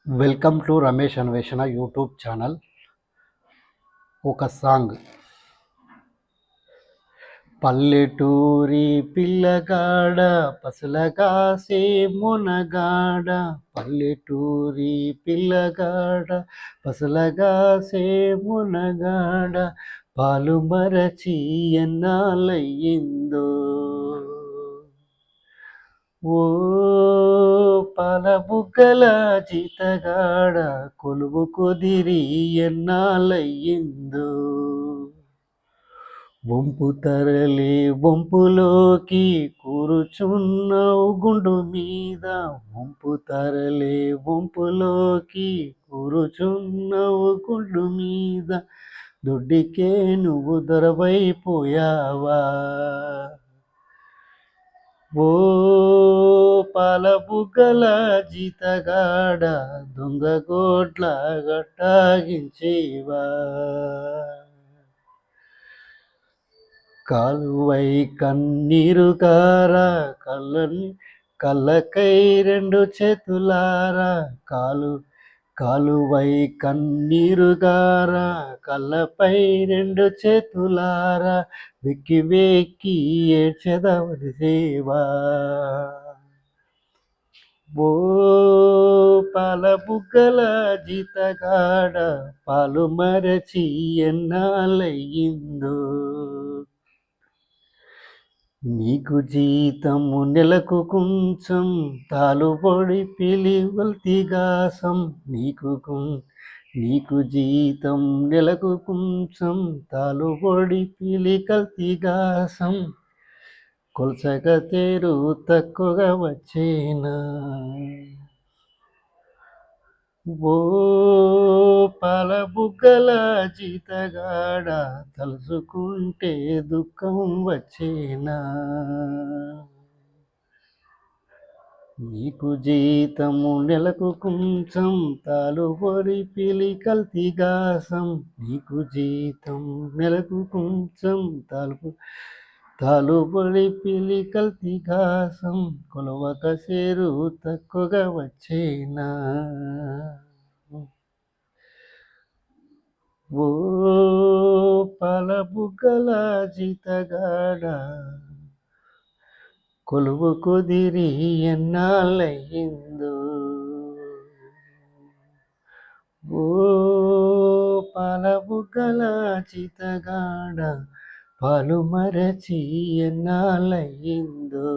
Welcome to Ramesh అన్వేషణ YouTube channel. ఒక song. పల్లెటూరి పిల్లగాడ పసలగాసే మునగాడ, పల్లెటూరి పిల్లగాడ పసలగాసే మునగాడ, పాలు మరచి ఎన్నాళ్ళయ్యిందో, ఓ పాలబుగ్గల జీతగాడ కొలువు కుదిరి ఎన్నాళ్ళయ్యిందో, వంపు తరలి వంపులోకి కూరుచున్నావు గుండు మీద, వంపు తరలి వంపులోకి కూరుచున్నావు గుండు మీద, దొడ్డికే నువ్వు దొరవైపోయావా, ఓ పాలబుగ్గల జీతగాడ దొంగ గోడ్ల గట్టాగించేవా, కాలువై కన్నీరు కారా కళ్ళకై రెండు చేతులారా, కాలువై కన్నీరు గారా కళ్ళపై రెండు చేతులారా, వెక్కి వెక్కి ఏడ్చెదవరి సేవా, ఓ పాలబుగ్గల జీతగాడ పాలు మరచి ఎన్నాళ్ళయ్యిందో, నీకు జీతము నెలకు కొంచెం తాలుబడి పిలివల్తిగాసం, నీకు జీతం నెలకు కొంచెం తాలుబడి పిలి కల్తిగాసం, కొలసగ తేరు తక్కువగా వచ్చేనా, ఓ పాలబుగ్గల జీతగాడ తలుచుకుంటే దుఃఖం వచ్చేనా, నీకు జీతము నెలకు కొంచెం తాలుబడి పిలి కల్తిగాసం, నీకు జీతం నెలకు కొంచెం తాలుబడి పిలి కల్తిగాసం, కొలవక సేరు తక్కువగా వచ్చేనా, ఓ పాలబుగ్గల జీతగాడ కొలువు కుదిరి ఎన్నాళ్ళయ్యిందో, ఓ పాలబుగ్గల జీతగాడ పాలు మరచి ఎన్నాళ్ళయ్యిందో.